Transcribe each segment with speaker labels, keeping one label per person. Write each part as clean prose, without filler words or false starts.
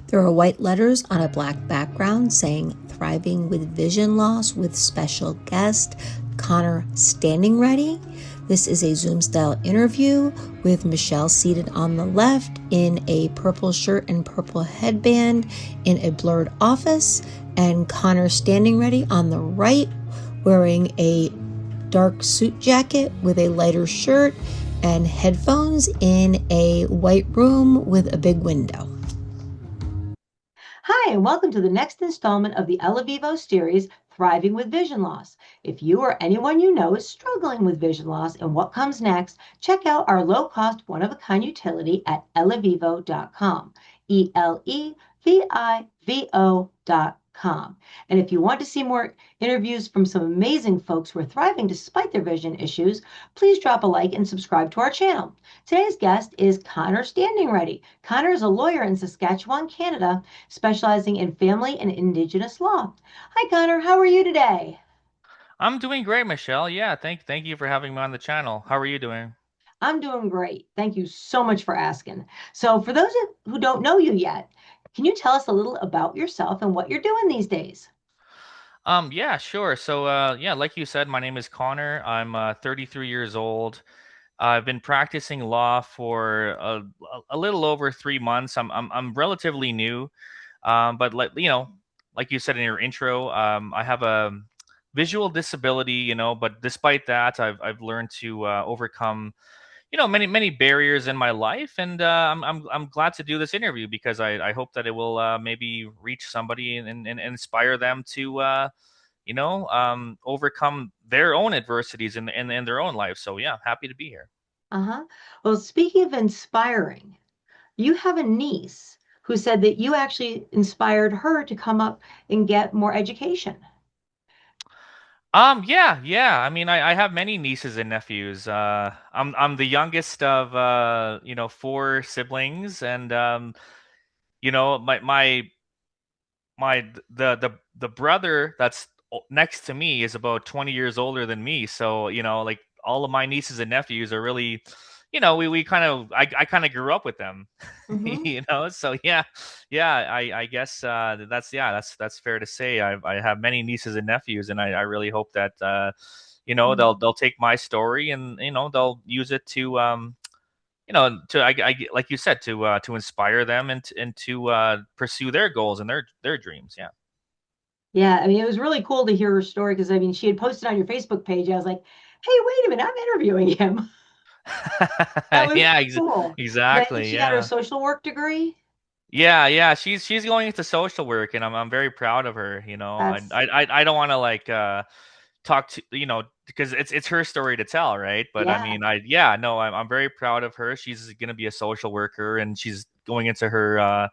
Speaker 1: There are white letters on a black background saying Thriving with Vision Loss with special guest Connor Standingready. This is a Zoom style interview with Michelle seated on the left in a purple shirt and purple headband in a blurred office, and Connor Standingready on the right wearing a dark suit jacket with a lighter shirt and headphones in a white room with a big window.
Speaker 2: Hi, and welcome to the next installment of the eleVIVO series, Thriving with Vision Loss. If you or anyone you know is struggling with vision loss and what comes next, check out our low-cost, one-of-a-kind utility at eleVIVO.com, elevivo.com. And if you want to see more interviews from some amazing folks who are thriving despite their vision issues, please drop a like and subscribe to our channel. Today's guest is Connor Standingready. Connor is a lawyer in Saskatchewan, Canada, specializing in family and Indigenous law. Hi, Connor. How are you today?
Speaker 3: I'm doing great, Michelle. Yeah, thank you for having me on the channel. How are you doing?
Speaker 2: I'm doing great. Thank you so much for asking. So, for those who don't know you yet, can you tell us a little about yourself and what you're doing these days?
Speaker 3: Yeah, sure. So, yeah, like you said, my name is Connor. I'm 33 years old. I've been practicing law for a little over 3 months. I'm relatively new, but like you said in your intro, I have a visual disability. But despite that, I've learned to overcome many barriers in my life, and I'm glad to do this interview because I hope that it will maybe reach somebody and inspire them to overcome their own adversities in their own life. So yeah, happy to be here.
Speaker 2: Uh-huh. Well, speaking of inspiring, you have a niece who said that you actually inspired her to come up and get more education.
Speaker 3: Yeah. I mean, I have many nieces and nephews. I'm the youngest of four siblings, and my the brother that's next to me is about 20 years older than me. So like all of my nieces and nephews are really, we kind of I kind of grew up with them.
Speaker 2: Hmm.
Speaker 3: So yeah, I guess that's fair to say. I have many nieces and nephews, and I really hope that they'll take my story, and they'll use it to like you said, to inspire them, and to pursue their goals and their dreams. Yeah.
Speaker 2: Yeah, I mean, it was really cool to hear her story because I mean, she had posted on your Facebook page. I was like, hey, wait a minute, I'm interviewing him. That was
Speaker 3: Yeah,
Speaker 2: cool. And I think
Speaker 3: exactly.
Speaker 2: she got her
Speaker 3: Yeah.
Speaker 2: social work degree.
Speaker 3: Yeah, she's going into social work, and I'm very proud of her.
Speaker 2: That's,
Speaker 3: I don't want to like talk to because it's her story to tell, right? But I
Speaker 2: yeah.
Speaker 3: mean, I'm very proud of her. She's gonna be a social worker, and she's going into her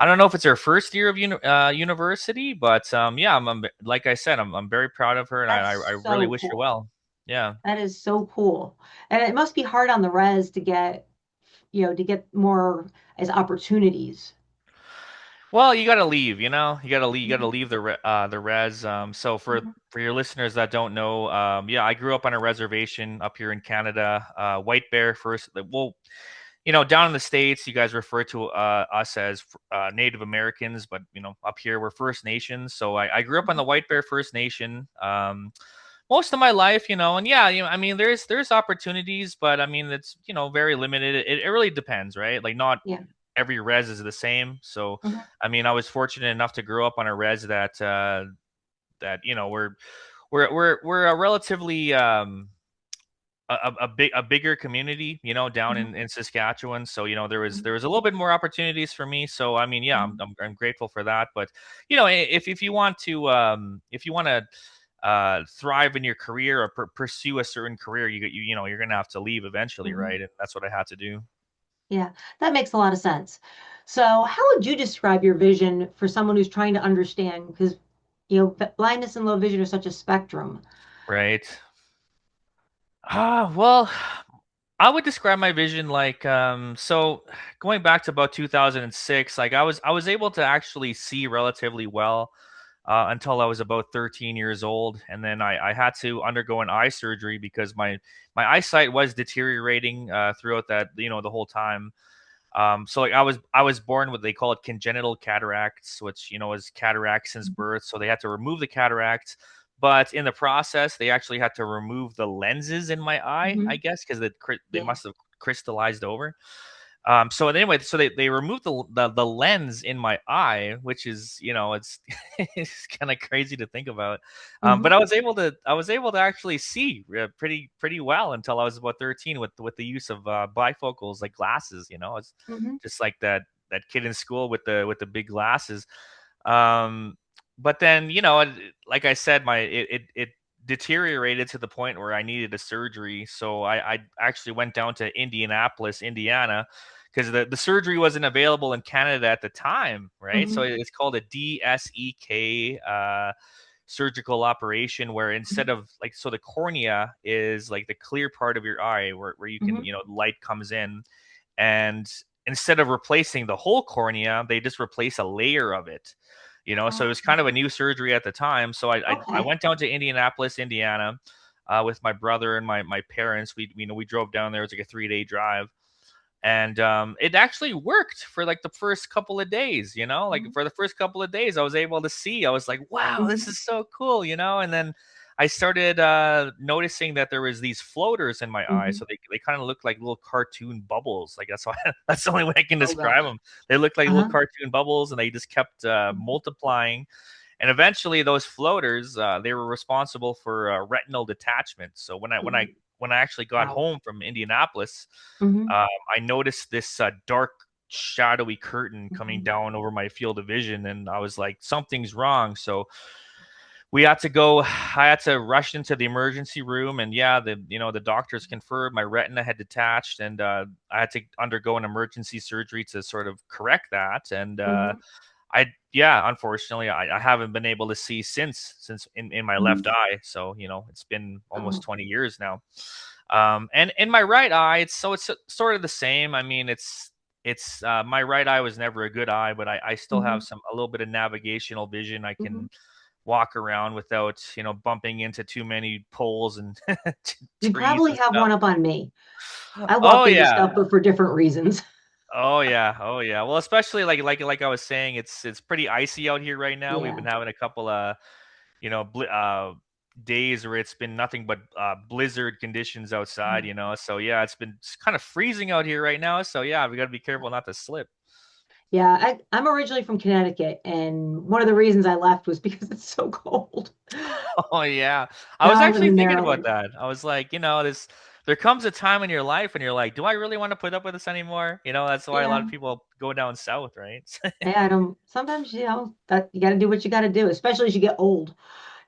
Speaker 3: I don't know if it's her first year of university, but yeah, like I said, I'm very proud of her, and I
Speaker 2: That's
Speaker 3: really
Speaker 2: so
Speaker 3: wish her
Speaker 2: cool.
Speaker 3: well. Yeah.
Speaker 2: That is so cool. And it must be hard on the res to get, to get more as opportunities.
Speaker 3: Well, you gotta leave. You gotta
Speaker 2: Mhm.
Speaker 3: leave the res. So
Speaker 2: Mhm.
Speaker 3: for your listeners that don't know, yeah, I grew up on a reservation up here in Canada. White Bear first. Well, down in the States, you guys refer to us as Native Americans, but up here we're First Nations. So I grew up on the White Bear First Nation. Most of my life, and yeah, I mean, there's opportunities, but I mean, it's very limited. It really depends, right? Like not
Speaker 2: Yeah.
Speaker 3: every res is the same. So,
Speaker 2: Mhm.
Speaker 3: I mean, I was fortunate enough to grow up on a res that we're a relatively a bigger community, down
Speaker 2: Mhm.
Speaker 3: in Saskatchewan. So there
Speaker 2: Mhm.
Speaker 3: was a little bit more opportunities for me. So I mean, yeah,
Speaker 2: Mhm.
Speaker 3: I'm grateful for that. But if you want to thrive in your career or pursue a certain career, you're gonna have to leave eventually,
Speaker 2: Mhm.
Speaker 3: right? And that's what I had to do.
Speaker 2: Yeah, that makes a lot of sense. So, how would you describe your vision for someone who's trying to understand? Because, blindness and low vision are such a spectrum.
Speaker 3: Right. Well, I would describe my vision like so going back to about 2006, like I was able to actually see relatively well until I was about 13 years old, and then I had to undergo an eye surgery because my eyesight was deteriorating throughout that the whole time. So like I was born with, they call it congenital cataracts, which is cataracts since
Speaker 2: Mhm.
Speaker 3: birth. So they had to remove the cataracts, but in the process, they actually had to remove the lenses in my eye, I
Speaker 2: Mhm.
Speaker 3: guess, because they
Speaker 2: Yeah.
Speaker 3: must have crystallized over. So anyway, so they removed the lens in my eye, which is, it's it's kind of crazy to think about. But
Speaker 2: Mhm.
Speaker 3: I was able to actually see pretty well until I was about 13 with the use of bifocals, like glasses. It's
Speaker 2: Mhm.
Speaker 3: just like that kid in school with the big glasses. Um, but then, like I said, it deteriorated to the point where I needed a surgery. So I actually went down to Indianapolis, Indiana, because the surgery wasn't available in Canada at the time, right? So
Speaker 2: Mhm.
Speaker 3: it's called a DSEK surgical operation, where instead
Speaker 2: Mhm.
Speaker 3: of like, so the cornea is like the clear part of your eye where you can,
Speaker 2: Mhm.
Speaker 3: light comes in, and instead of replacing the whole cornea, they just replace a layer of it. So it
Speaker 2: Oh,
Speaker 3: was kind of a new surgery at the time. So I
Speaker 2: okay.
Speaker 3: went down to Indianapolis, Indiana, with my brother and my parents. We drove down there. It was like a 3-day drive, and it actually worked for like the first couple of days. Like
Speaker 2: Mhm.
Speaker 3: for the first couple of days, I was able to see. I was like, wow, this
Speaker 2: Mhm.
Speaker 3: is so cool. And then I started noticing that there was these floaters in my eye.
Speaker 2: Mhm.
Speaker 3: So they kind of look like little cartoon bubbles. Like that's why that's the only way I can
Speaker 2: Oh
Speaker 3: describe
Speaker 2: gosh.
Speaker 3: them. They look like little
Speaker 2: Uh-huh.
Speaker 3: cartoon bubbles, and they just kept
Speaker 2: Mhm.
Speaker 3: multiplying. And eventually, those floaters, they were responsible for retinal detachment. So
Speaker 2: Mhm.
Speaker 3: when I actually got
Speaker 2: Wow.
Speaker 3: home from Indianapolis,
Speaker 2: Mhm.
Speaker 3: I noticed this dark, shadowy curtain coming
Speaker 2: Mhm.
Speaker 3: down over my field of vision, and I was like, something's wrong. So we had to go. I had to rush into the emergency room, and yeah, the doctors confirmed my retina had detached, and I had to undergo an emergency surgery to sort of correct that. And
Speaker 2: Mhm.
Speaker 3: yeah, unfortunately, I haven't been able to see since in my left
Speaker 2: Mhm.
Speaker 3: eye. So it's been almost
Speaker 2: Oh.
Speaker 3: 20 years now. And in my right eye, it's sort of the same. I mean, it's my right eye was never a good eye, but I still have
Speaker 2: Mhm.
Speaker 3: a little bit of navigational vision. I
Speaker 2: Mhm.
Speaker 3: can walk around without bumping into too many poles and
Speaker 2: You
Speaker 3: trees
Speaker 2: probably
Speaker 3: and
Speaker 2: have
Speaker 3: stuff.
Speaker 2: one up on me. I
Speaker 3: Oh
Speaker 2: walk into
Speaker 3: yeah.
Speaker 2: stuff, but for different reasons.
Speaker 3: Oh yeah, oh yeah. Well, especially like I was saying, it's pretty icy out here right now. We've
Speaker 2: Yeah.
Speaker 3: been having a couple of days where it's been nothing but blizzard conditions outside.
Speaker 2: Mhm.
Speaker 3: So yeah, it's kind of freezing out here right now. So yeah, we got to be careful not to slip.
Speaker 2: Yeah, I'm originally from Connecticut, and one of the reasons I left was because it's so cold.
Speaker 3: Oh yeah, I was
Speaker 2: Now I live
Speaker 3: actually
Speaker 2: in
Speaker 3: thinking about
Speaker 2: Maryland.
Speaker 3: that. I was like, this. There comes a time in your life when you're like, do I really want to put up with this anymore? That's why a lot
Speaker 2: Yeah.
Speaker 3: of people go down south, right?
Speaker 2: Yeah, I don't sometimes, that you gotta do what you gotta do, especially as you get old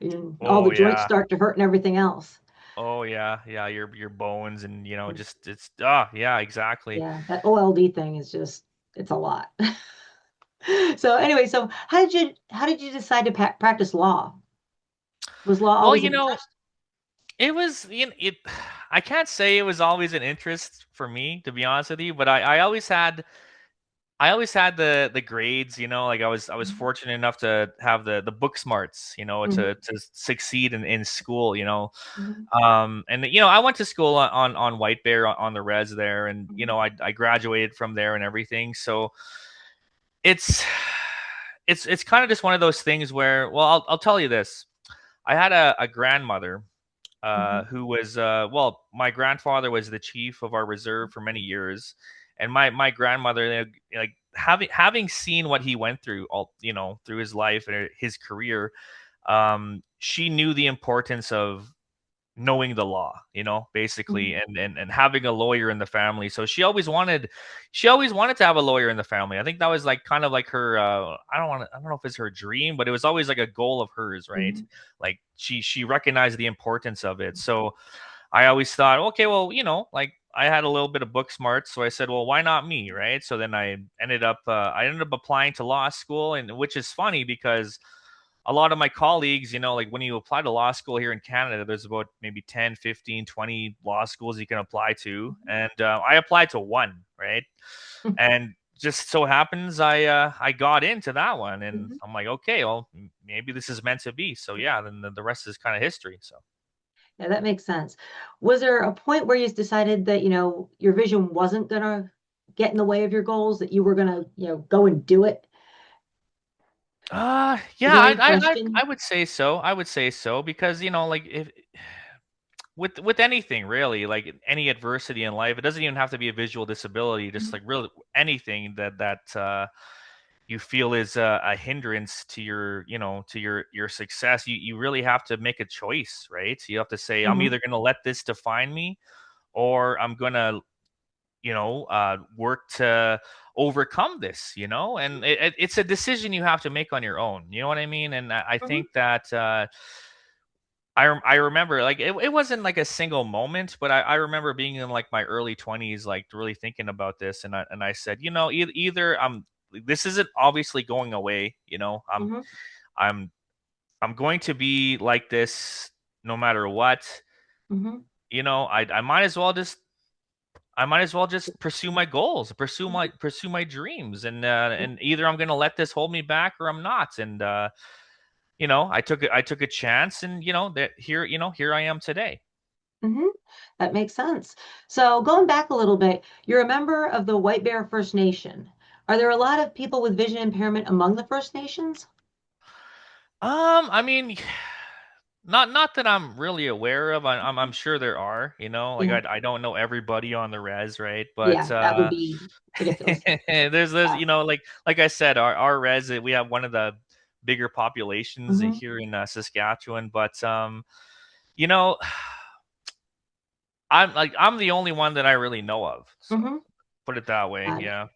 Speaker 2: and all
Speaker 3: Oh
Speaker 2: the joints
Speaker 3: yeah.
Speaker 2: start to hurt and everything else.
Speaker 3: Oh yeah, yeah, your bones, and
Speaker 2: Mm.
Speaker 3: just it's yeah, exactly.
Speaker 2: Yeah, that OLD thing is just it's a lot. So anyway, so how did you decide to practice law? Was law
Speaker 3: Well,
Speaker 2: always an interest?
Speaker 3: it was it. I can't say it was always an interest for me, to be honest with you, but I always had the grades. Like I was
Speaker 2: Mhm.
Speaker 3: fortunate enough to have the book smarts,
Speaker 2: Mhm.
Speaker 3: to succeed in school.
Speaker 2: Mhm.
Speaker 3: And I went to school on White Bear on the res there, and
Speaker 2: Mhm.
Speaker 3: I graduated from there and everything. So it's it's kind of just one of those things where, well, I'll tell you this. I had a grandmother
Speaker 2: Mhm.
Speaker 3: who was, well, my grandfather was the chief of our reserve for many years, and my grandmother, like having seen what he went through all through his life and his career, she knew the importance of knowing the law, basically,
Speaker 2: Mhm.
Speaker 3: and having a lawyer in the family. So she always wanted to have a lawyer in the family. I think that was like kind of like her, I don't know if it's her dream, but it was always like a goal of hers, right?
Speaker 2: Mhm.
Speaker 3: Like she recognized the importance of it. So I always thought, okay, well, like I had a little bit of book smarts, so I said, well, why not me, right? So then I ended up applying to law school, and which is funny because a lot of my colleagues, like when you apply to law school here in Canada, there's about maybe 10, 15, 20 law schools you can apply to.
Speaker 2: Mhm.
Speaker 3: And I applied to one, right? And just so happens I got into that one, and
Speaker 2: Mhm.
Speaker 3: I'm like, okay, well, maybe this is meant to be. So yeah, then the rest is kind of history. So
Speaker 2: Yeah, that makes sense. Was there a point where you decided that, your vision wasn't gonna get in the way of your goals, that you were going to, go and do it? Was
Speaker 3: Yeah,
Speaker 2: there any question?
Speaker 3: I would say so. I would say so because like if with anything really, like any adversity in life, it doesn't even have to be a visual disability. Just
Speaker 2: Mhm.
Speaker 3: like really anything that you feel is a hindrance to your to your success, you really have to make a choice, right? You have to say, I'm
Speaker 2: Mhm.
Speaker 3: either going to let this define me, or I'm going to work to overcome this, and it's a decision you have to make on your own. You know what I mean? And I
Speaker 2: Mhm.
Speaker 3: think that I remember, like, it wasn't like a single moment, but I remember being in like my early 20s, like really thinking about this, and I said, either this isn't obviously going away,
Speaker 2: Mhm.
Speaker 3: I'm I'm going to be like this no matter what.
Speaker 2: Mhm.
Speaker 3: I might as well just pursue my goals,
Speaker 2: Mhm.
Speaker 3: pursue my dreams, and either I'm gonna let this hold me back or I'm not. And I took a chance, and that here I am today.
Speaker 2: Mhm. That makes sense. So going back a little bit, you're a member of the White Bear First Nation. Are there a lot of people with vision impairment among the First Nations?
Speaker 3: I mean, not that I'm really aware of. I'm sure there are. Like
Speaker 2: Yeah.
Speaker 3: I don't know everybody on the res, right? But
Speaker 2: Yeah, that would be ridiculous.
Speaker 3: there's
Speaker 2: Yeah.
Speaker 3: like I said, our res, we have one of the bigger populations
Speaker 2: Hmm.
Speaker 3: here in Saskatchewan, but you know I'm the only one that I really know of. So
Speaker 2: Hmm.
Speaker 3: put it that way.
Speaker 2: Got it.
Speaker 3: Yeah.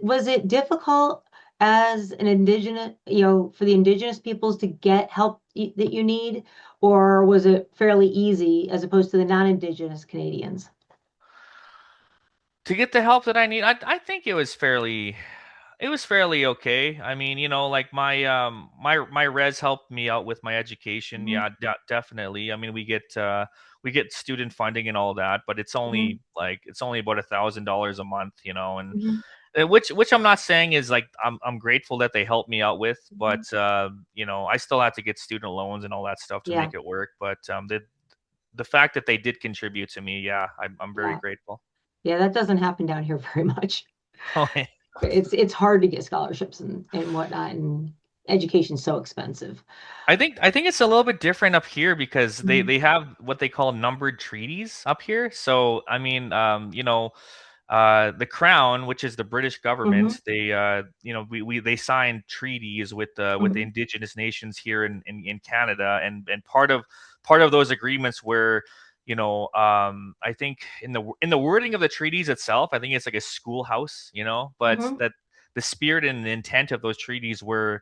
Speaker 2: Was it difficult as an indigenous, for the indigenous peoples to get help that you need, or was it fairly easy as opposed to the non-indigenous Canadians?
Speaker 3: To get the help that I need, I think it was fairly okay. I mean, like my res helped me out with my education.
Speaker 2: Hmm.
Speaker 3: Yeah, definitely. I mean, we get student funding and all that, but
Speaker 2: Hmm.
Speaker 3: it's only about $1,000 a month, and
Speaker 2: Hmm.
Speaker 3: which I'm not saying is like I'm grateful that they helped me out with,
Speaker 2: Hmm.
Speaker 3: but I still had to get student loans and all that stuff to
Speaker 2: Yeah,
Speaker 3: make it work. But the fact that they did contribute to me, yeah, I'm very
Speaker 2: yeah,
Speaker 3: grateful.
Speaker 2: yeah. That doesn't happen down here very much.
Speaker 3: Oh, yeah.
Speaker 2: It's hard to get scholarships and whatnot, and education's so expensive.
Speaker 3: I think it's a little bit different up here because
Speaker 2: Mhm.
Speaker 3: they have what they call numbered treaties up here. So I mean, the Crown, which is the British
Speaker 2: Mhm.
Speaker 3: government, they we they signed treaties with the
Speaker 2: Mhm.
Speaker 3: Indigenous nations here in Canada, and part of those agreements were, I think in the wording of the treaties itself, I think it's like a schoolhouse, but
Speaker 2: Mhm.
Speaker 3: that the spirit and the intent of those treaties were,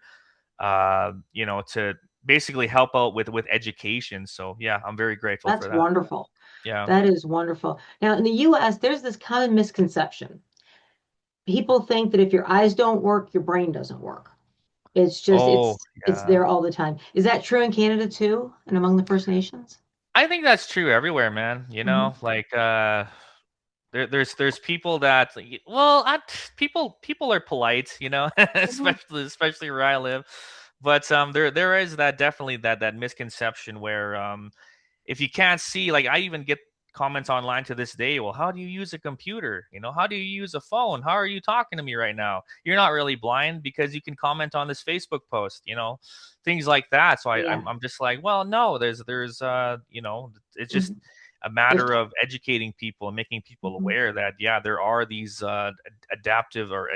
Speaker 3: to basically help out with education. So yeah, I'm very grateful for
Speaker 2: That's
Speaker 3: that.
Speaker 2: wonderful.
Speaker 3: Yeah.
Speaker 2: That is wonderful. Now, in the US, there's this common misconception. People think that if your eyes don't work, your brain doesn't work. It's just
Speaker 3: Oh,
Speaker 2: it's
Speaker 3: yeah.
Speaker 2: there all the time. Is that true in Canada too, and among the First Nations?
Speaker 3: I think that's true everywhere, man.
Speaker 2: Mhm.
Speaker 3: Like there's people that, well, people are polite,
Speaker 2: Mhm.
Speaker 3: especially where I live. But there is that, definitely that misconception where if you can't see, like I even get comments online to this day, well, how do you use a computer? How do you use a phone? How are you talking to me right now? You're not really blind because you can comment on this Facebook post, things like that. So
Speaker 2: Yeah.
Speaker 3: I'm just like, well, no, there's it's just
Speaker 2: Mhm.
Speaker 3: a
Speaker 2: There's
Speaker 3: matter of educating people and making people
Speaker 2: Mhm.
Speaker 3: aware that, yeah, there are these adaptive, or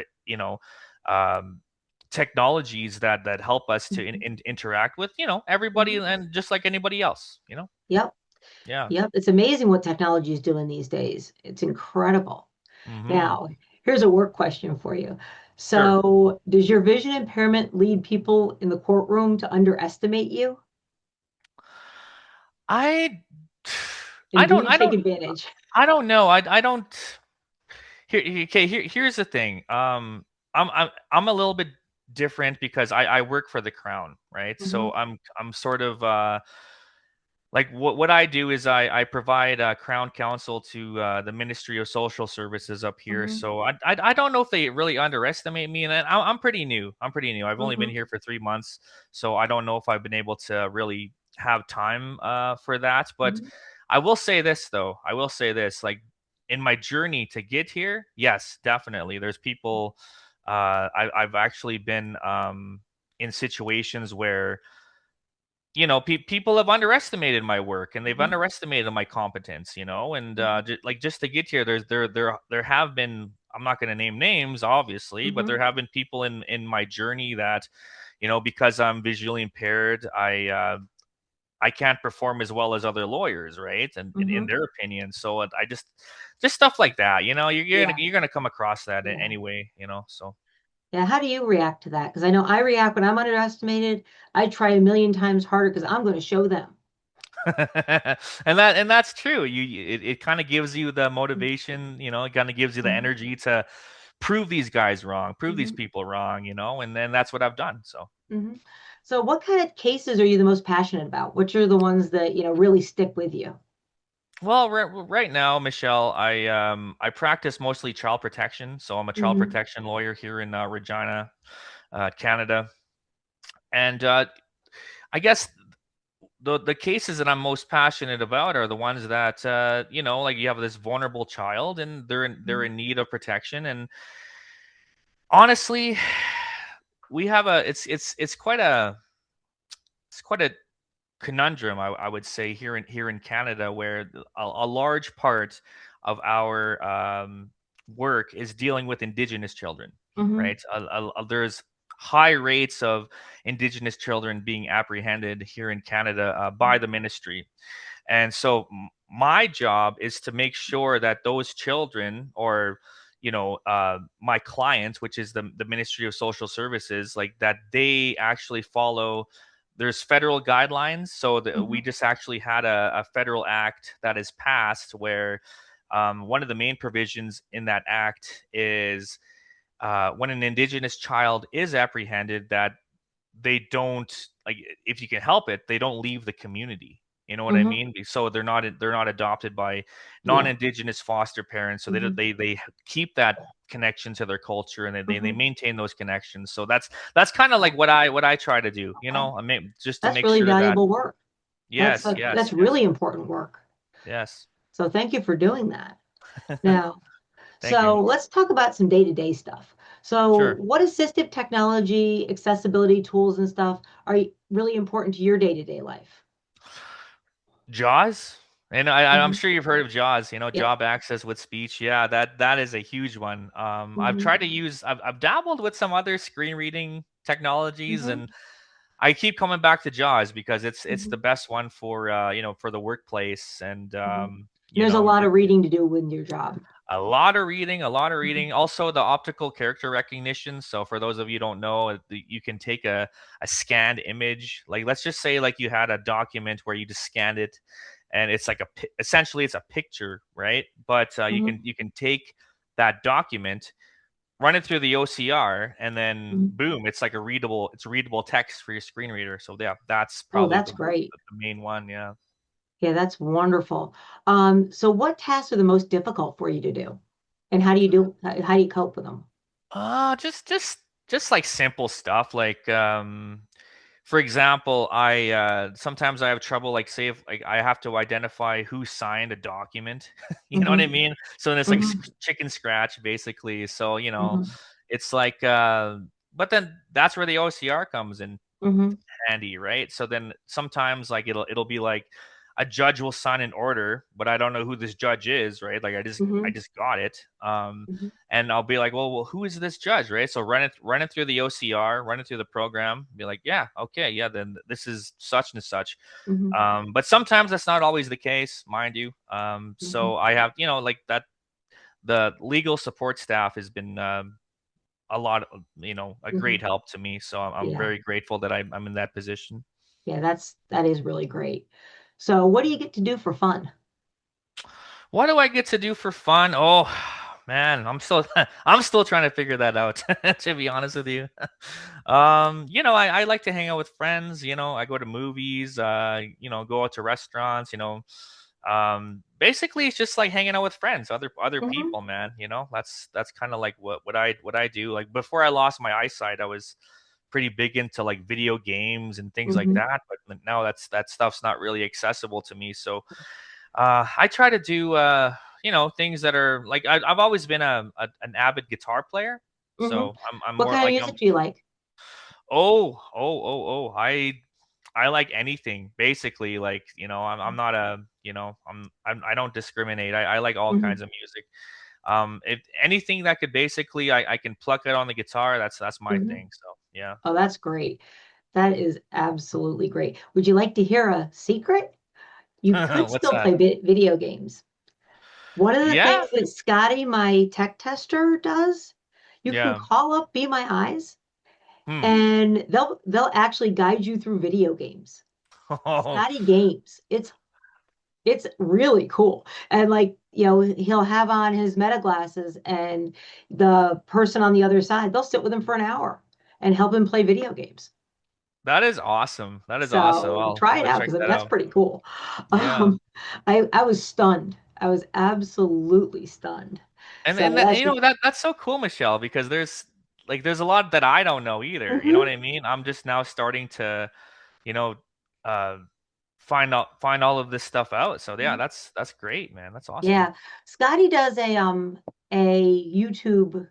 Speaker 3: um technologies that help us to
Speaker 2: Mhm.
Speaker 3: interact with everybody,
Speaker 2: Mhm.
Speaker 3: and just like anybody else.
Speaker 2: Yep.
Speaker 3: Yeah.
Speaker 2: Yep. It's amazing what technology is doing these days. It's incredible.
Speaker 3: Hmm.
Speaker 2: Now, here's a work question for you.
Speaker 3: Sure.
Speaker 2: So, does your vision impairment lead people in the courtroom to underestimate you?
Speaker 3: I
Speaker 2: And do you take advantage?
Speaker 3: I don't know. I don't. Okay, here's the thing. I'm a little bit different because I work for the Crown, right?
Speaker 2: Hmm.
Speaker 3: So I'm sort of like what I do is I provide Crown counsel to the Ministry of Social Services up here.
Speaker 2: Hmm.
Speaker 3: So I don't know if they really underestimate me, and I'm pretty new. I'm pretty new. I've only been
Speaker 2: Hmm.
Speaker 3: here for 3 months, so I don't know if I've been able to really have time for that. But
Speaker 2: Hmm.
Speaker 3: I will say this though. I will say this, like in my journey to get here, yes, definitely. There's people. I've actually been in situations where people have underestimated my work and they've
Speaker 2: Mhm.
Speaker 3: underestimated my competence, and
Speaker 2: Mhm.
Speaker 3: like just to get here, there have been. I'm not going to name names, obviously, but there
Speaker 2: Mhm.
Speaker 3: have been people in my journey that, because I'm visually impaired, I can't perform as well as other lawyers, right? And in
Speaker 2: Mhm.
Speaker 3: their opinion, so I just stuff like that,
Speaker 2: Yeah.
Speaker 3: you're gonna come across that
Speaker 2: Yeah.
Speaker 3: anyway, so.
Speaker 2: Yeah. How do you react to that? Because I know I react when I'm underestimated. I try a million times harder because I'm going to show them.
Speaker 3: And that's true. It kind of gives you the motivation, it kind of gives you the
Speaker 2: Mhm.
Speaker 3: energy to prove these guys wrong, prove these
Speaker 2: Mhm.
Speaker 3: people wrong, and then that's what I've done. So,
Speaker 2: Mhm. So, what kind of cases are you the most passionate about? Which are the ones that really stick with you?
Speaker 3: well, right now, Michelle, I practice mostly child protection. So I'm a child
Speaker 2: Mhm.
Speaker 3: protection lawyer here in Regina, Canada. And I guess the cases that I'm most passionate about are the ones that like you have this vulnerable child and they're
Speaker 2: Mhm.
Speaker 3: in need of protection. And honestly, we have a it's quite a conundrum, I would say, here in Canada, where a large part of our work is dealing with Indigenous children,
Speaker 2: Mhm.
Speaker 3: right? There's high rates of Indigenous children being apprehended here in Canada by the ministry, and so my job is to make sure that those children, or my clients, which is the Ministry of Social Services, like that they actually follow. There's federal guidelines, so we
Speaker 2: Mhm.
Speaker 3: just actually had a federal act that is passed where one of the main provisions in that act is when an Indigenous child is apprehended, that they don't, like, if you can help it, they don't leave the community. You know what I
Speaker 2: Mhm.
Speaker 3: mean? So they're not adopted by
Speaker 2: Yeah.
Speaker 3: non-Indigenous foster parents. So
Speaker 2: Mhm.
Speaker 3: they keep that connection to their culture, and they
Speaker 2: Mhm.
Speaker 3: maintain those connections. So that's kind of like what I try to do.
Speaker 2: Okay.
Speaker 3: I mean, just to
Speaker 2: That's
Speaker 3: make
Speaker 2: really
Speaker 3: sure that
Speaker 2: valuable work.
Speaker 3: yes, yes,
Speaker 2: That's
Speaker 3: yes,
Speaker 2: really important work.
Speaker 3: yes.
Speaker 2: So, thank you for doing that. Now,
Speaker 3: Thank you.
Speaker 2: so let's talk about some day-to-day stuff. So,
Speaker 3: Sure.
Speaker 2: what assistive technology, accessibility tools, and stuff are really important to your day-to-day life?
Speaker 3: Jaws? And I'm
Speaker 2: Mhm.
Speaker 3: sure you've heard of Jaws,
Speaker 2: Yep.
Speaker 3: job access with speech. Yeah, that is a huge one. I've
Speaker 2: Mhm.
Speaker 3: tried to use, I've dabbled with some other screen reading technologies,
Speaker 2: Mhm.
Speaker 3: and I keep coming back to Jaws because it's the
Speaker 2: Mhm.
Speaker 3: best one for for the workplace, and
Speaker 2: Mhm. There's a lot of reading to do with your job.
Speaker 3: a lot of reading, a lot of
Speaker 2: Mhm.
Speaker 3: reading. Also, the optical character recognition. So, for those of you who don't know, you can take a scanned image. Like, let's just say, like you had a document where you just scanned it, and it's like essentially it's a picture, right? But
Speaker 2: Mhm.
Speaker 3: you can take that document, run it through the OCR, and then
Speaker 2: Mhm.
Speaker 3: boom, it's readable text for your screen reader. So yeah, that's
Speaker 2: Oh,
Speaker 3: probably
Speaker 2: that's
Speaker 3: the
Speaker 2: great.
Speaker 3: the main one. Yeah.
Speaker 2: Yeah, that's wonderful. So what tasks are the most difficult for you to do? And how do you cope with them?
Speaker 3: Just like simple stuff, like for example, I sometimes I have trouble, like, say if like I have to identify who signed a document. You know what I
Speaker 2: Mhm.
Speaker 3: mean? So then it's like
Speaker 2: Mhm.
Speaker 3: chicken scratch basically. So
Speaker 2: Mhm.
Speaker 3: it's like but then that's where the OCR comes in
Speaker 2: Mhm.
Speaker 3: handy, right? So then sometimes, like, it'll be like a judge will sign an order, but I don't know who this judge is, right? Like I
Speaker 2: Mhm.
Speaker 3: just got it.
Speaker 2: Mhm.
Speaker 3: And I'll be like, well, who is this judge, right? So run it through the OCR, run it through the program, be like, yeah, okay, yeah, then this is such and such.
Speaker 2: Mhm.
Speaker 3: But sometimes that's not always the case, mind you.
Speaker 2: Mhm.
Speaker 3: So I have, like that, the legal support staff has been a lot of, a great
Speaker 2: Mhm.
Speaker 3: help to me. So I'm
Speaker 2: Yeah.
Speaker 3: very grateful that I'm in that position.
Speaker 2: Yeah, that is really great. So what do you get to do for fun?
Speaker 3: What do I get to do for fun? Oh, man, I'm still trying to figure that out, to be honest with you. I like to hang out with friends, I go to movies, go out to restaurants, basically it's just like hanging out with friends, other
Speaker 2: Mhm.
Speaker 3: people, man, that's kind of like what I do. Like, before I lost my eyesight, I was pretty big into like video games and things like
Speaker 2: Mhm.
Speaker 3: that, but now that stuff's not really accessible to me. So I try to do, things that are like I've always been an avid guitar player,
Speaker 2: Hmm.
Speaker 3: so I'm
Speaker 2: What
Speaker 3: more
Speaker 2: kind of
Speaker 3: like
Speaker 2: music do you like?
Speaker 3: I like anything basically. Like, I'm not a, I don't discriminate. I like all
Speaker 2: Hmm.
Speaker 3: kinds of music. If anything that could basically I can pluck it on the guitar, that's my
Speaker 2: Hmm.
Speaker 3: thing. So yeah.
Speaker 2: Oh, that's great. That is absolutely great. Would you like to hear a secret? You could
Speaker 3: What's
Speaker 2: still
Speaker 3: that?
Speaker 2: play video games. One of the
Speaker 3: Yeah,
Speaker 2: things that Scotty, my tech tester, does, you can
Speaker 3: yeah.
Speaker 2: call up Be My Eyes,
Speaker 3: Hmm.
Speaker 2: and they'll actually guide you through video games.
Speaker 3: Oh,
Speaker 2: Scotty Games. It's really cool. And like, he'll have on his meta glasses and the person on the other side, they'll sit with him for an hour and help him play video games.
Speaker 3: that is awesome. That is awesome.
Speaker 2: So
Speaker 3: I'll
Speaker 2: try
Speaker 3: have
Speaker 2: it
Speaker 3: to
Speaker 2: out
Speaker 3: check
Speaker 2: because
Speaker 3: that
Speaker 2: that's
Speaker 3: out.
Speaker 2: pretty cool.
Speaker 3: Yeah.
Speaker 2: I was stunned. I was absolutely stunned. So
Speaker 3: And that,
Speaker 2: that's just,
Speaker 3: that's so cool, Michelle, because there's a lot that I don't know either. You know what
Speaker 2: mhm,
Speaker 3: I mean? I'm just now starting to, you know, uh find all of this stuff out. So yeah,
Speaker 2: mhm.
Speaker 3: that's great, man. That's awesome.
Speaker 2: Yeah. Scotty does a YouTube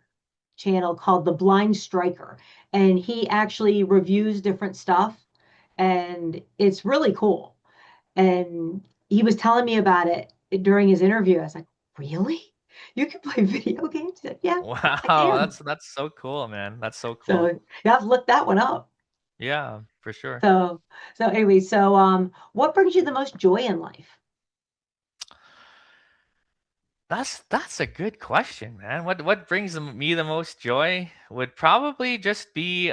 Speaker 2: channel called The Blind Striker, and he actually reviews different stuff, and it's really cool. And he was telling me about it during his interview. I was like, really? You can play video games? He said, yeah, I
Speaker 3: Wow,
Speaker 2: can.
Speaker 3: that's so cool, man. That's so
Speaker 2: So
Speaker 3: cool.
Speaker 2: you have to look that one up.
Speaker 3: Yeah, for sure.
Speaker 2: So anyway, what brings you the most joy in life?
Speaker 3: That's a good question, man. What brings me the most joy would probably just be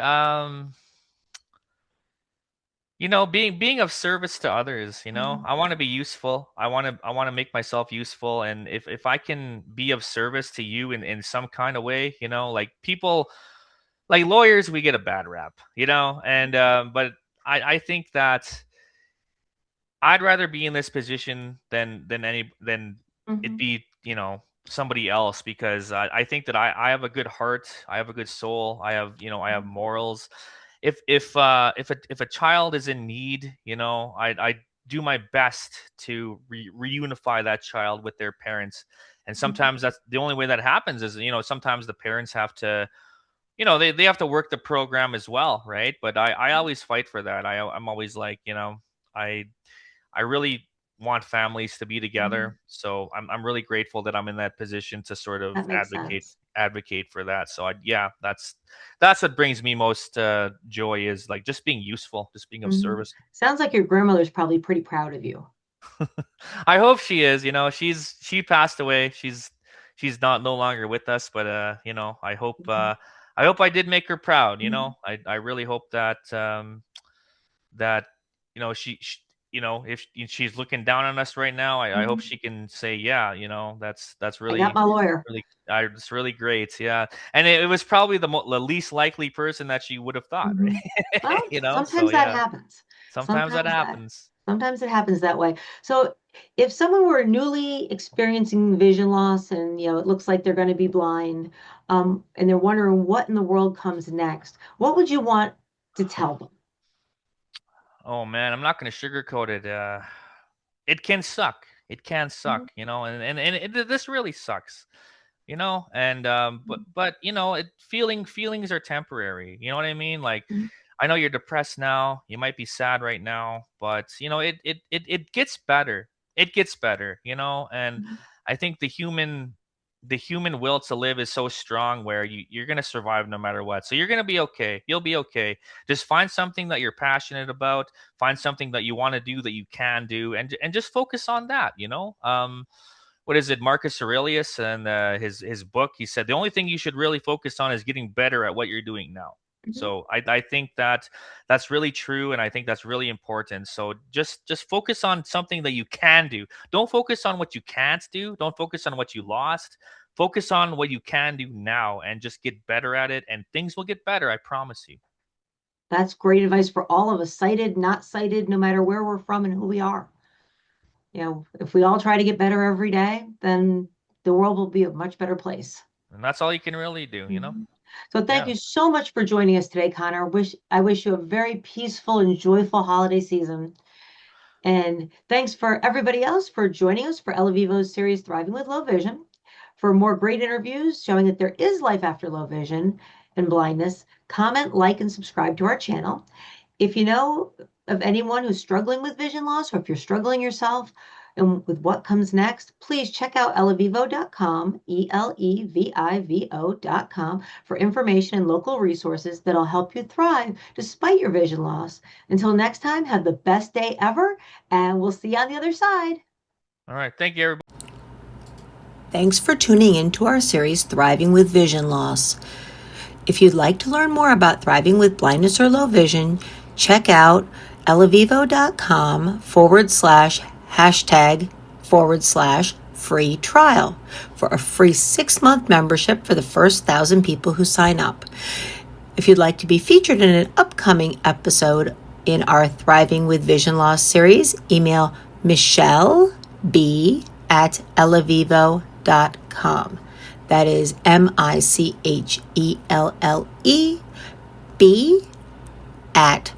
Speaker 3: being of service to others.
Speaker 2: Mhm,
Speaker 3: I want to be useful. I want to make myself useful, and if I can be of service to you in some kind of way, like people, like lawyers, we get a bad rap, and but I think that I'd rather be in this position than it
Speaker 2: mhm,
Speaker 3: be, somebody else, because I think that I have a good heart, I have a good soul, I have morals. If a child is in need, I do my best to reunify that child with their parents. And
Speaker 2: mhm,
Speaker 3: sometimes that's the only way that happens is, sometimes the parents have to, they have to work the program as well, right? But I always fight for that. I'm always like, I I really want families to be
Speaker 2: mhm.
Speaker 3: together. So I'm really grateful that I'm in that position to sort of
Speaker 2: That makes
Speaker 3: advocate
Speaker 2: sense.
Speaker 3: advocate for that. So yeah, that's what brings me most joy, is like just being useful, just being of
Speaker 2: Mhm.
Speaker 3: service.
Speaker 2: Sounds like your grandmother's probably pretty proud of you.
Speaker 3: I hope she is. She passed away. She's not no longer with us, but
Speaker 2: Mhm,
Speaker 3: I hope I did make her proud.
Speaker 2: mhm,
Speaker 3: I really hope that if she's looking down on us right now, I hope
Speaker 2: mhm.
Speaker 3: she can say, yeah, that's
Speaker 2: I got
Speaker 3: really
Speaker 2: my lawyer.
Speaker 3: really it's really great. Yeah. And it was probably the least likely person that she would have thought,
Speaker 2: Mhm.
Speaker 3: right?
Speaker 2: Well,
Speaker 3: So
Speaker 2: sometimes that
Speaker 3: yeah,
Speaker 2: happens.
Speaker 3: sometimes that
Speaker 2: Sometimes that
Speaker 3: happens.
Speaker 2: sometimes it happens that way. So if someone were newly experiencing vision loss and it looks like they're going to be blind, and they're wondering what in the world comes next, what would you want to tell them?
Speaker 3: Oh man, I'm not going to sugarcoat it. It can suck. It can
Speaker 2: Mhm,
Speaker 3: suck, this really sucks. And but feelings are temporary. You know what I mean? Like,
Speaker 2: mhm,
Speaker 3: I know you're depressed now, you might be sad right now, but it gets better. It gets better, and
Speaker 2: mhm,
Speaker 3: I think the human will to live is so strong, where you're going to survive no matter what. So you're going to be okay. You'll be okay. Just find something that you're passionate about, find something that you want to do, that you can do, and just focus on that, what is it, Marcus Aurelius, and his book, he said the only thing you should really focus on is getting better at what you're doing now.
Speaker 2: mhm.
Speaker 3: So I think that that's really true, and I think that's really important. So just focus on something that you can do. Don't focus on what you can't do. Don't focus on what you lost. Focus on what you can do now, and just get better at it, and things will get better, I promise you.
Speaker 2: That's great advice for all of us, sighted, not sighted, no matter where we're from and who we are. If we all try to get better every day, then the world will be a much better place.
Speaker 3: And that's all you can really do.
Speaker 2: Mhm. So thank
Speaker 3: Yeah.
Speaker 2: you so much for joining us today, Connor. I wish you a very peaceful and joyful holiday season. And thanks for everybody else for joining us for eleVIVO's series, Thriving with Low Vision. For more great interviews showing that there is life after low vision and blindness, comment, like, and subscribe to our channel. If you know of anyone who's struggling with vision loss, or if you're struggling yourself and with what comes next, please check out eleVIVO.com, eleVIVO.com, for information and local resources that'll help you thrive despite your vision loss. Until next time, have the best day ever, and we'll see you on the other side.
Speaker 3: All right. Thank you, everybody.
Speaker 1: Thanks for tuning in to our series, Thriving with Vision Loss. If you'd like to learn more about thriving with blindness or low vision, check out eleVIVO.com/#free trial for a free 6-month membership for the first 1,000 people who sign up. If you'd like to be featured in an upcoming episode in our Thriving with Vision Loss series, email Michelle B at eleVIVO.com. That is MICHELLE B at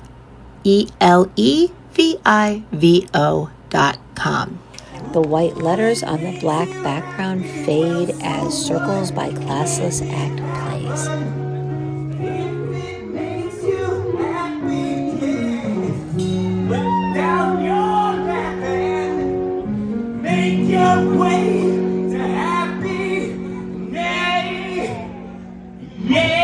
Speaker 1: eleVIVO.com. The white letters on the black background fade as Circles by Classless Act plays.
Speaker 4: Down your left hand, make your way to happy, nay, yeah.